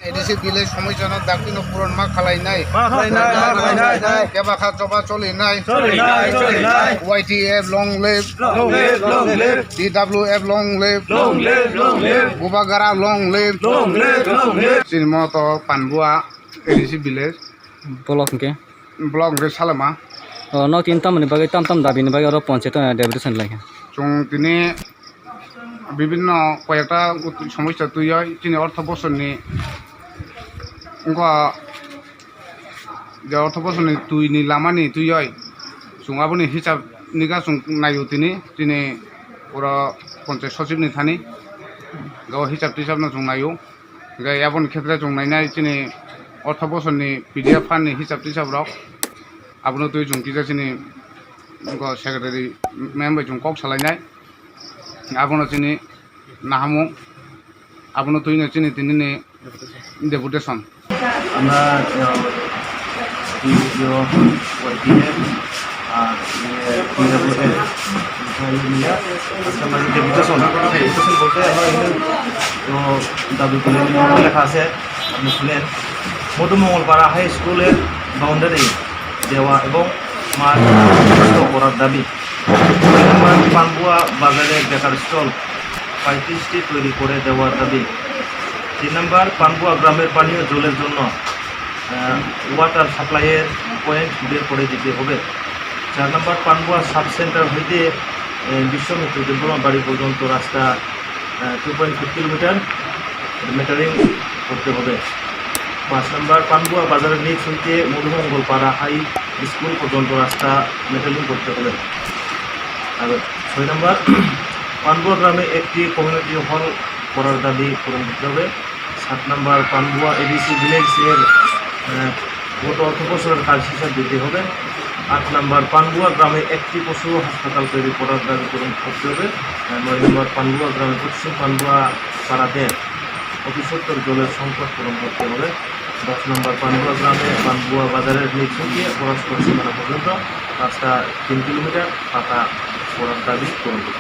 ADC বিলের সময়জনক দাকিনো পূরণ মা খালাই নাই কেবাখা চবা চলি নাই YTF long live DWF long live Bubagara long live Sinmoto Panbua ADC বিলেজ block ke salama no tin tam ni bagai tam dabi ni bagai aro panchayat deputation লাগে जों তিনি বিভিন্ন কয়েকটা সমস্যা তুই হয় তিনি অর্থ বছরনি যে অর্থ বছরনি তুইনি লামানি তুই হয় जों আবনি হিসাব নিকা जों নাইও তিনি ওরা পঞ্চায়েত সচিবনি থানি গাও হিসাব টিসাবনো जों নাইও গাই আবন ক্ষেত্রে जों নাইনাই তিনি অর্থ বছরনি PDF ফান্ডনি হিসাব টিসাব রক আবনো তুই जों কিজাসিনি সেক্রেটারি মেম্বার जों কক সালাইনাই আবনো চিনি নাহামু আবনো তুই না চিনি তিনি ডেপুটেশন আমরা ডেপুটেশন বলতে দাবি করে লেখা আছে আপনি শুনেন মধুমঙ্গলপাড়া হাই স্কুলের বাউন্ডারি দেওয়া এবং মাঠ করার দাবি পানবুয়া বাজারে বেকার স্টল 35টি তৈরি করে দেওয়ার দাবি 3 নম্বর পানবুয়া গ্রামের পানীয় জলের জন্য ওয়াটার সাপ্লাইয়ের পয়েন্ট বের করে দিতে হবে 4 নম্বর পানবুয়া সাব সেন্টার হইতে বিশ্বমিত্র দেববর্মা বাড়ি পর্যন্ত রাস্তা 2.5 কিলোমিটার মেটারিং করতে হবে 5 নম্বর পানবুয়া বাজারের নিচ হইতে মধুমঙ্গলপাড়া হাই স্কুল পর্যন্ত রাস্তা মেটারিং করতে হবে আর 6 নম্বর পানবুয়া গ্রামে একটি কমিউনিটি হল করার দাবি পূরণ করতে হবে 7 নম্বর পানবুয়া এডিসি ভিলেজের গত অর্থ বছরের কাজ হিসাব দিতে হবে 8 নম্বর পানবুয়া গ্রামে একটি পশু হাসপাতাল তৈরি করার দাবি পূরণ করতে হবে 9 নম্বর পানবুয়া গ্রামে পশ্চিম পানবুয়া পাড়াতে অতিসত্তর জলের সংকট পূরণ করতে হবে 10 নম্বর পানবুয়া গ্রামে পানবুয়া বাজারের নিচ থেকে পরস্পর সীমানা পর্যন্ত রাস্তা 3 কিলোমিটার পাকা করার দাবি পূরণ করতে হবে।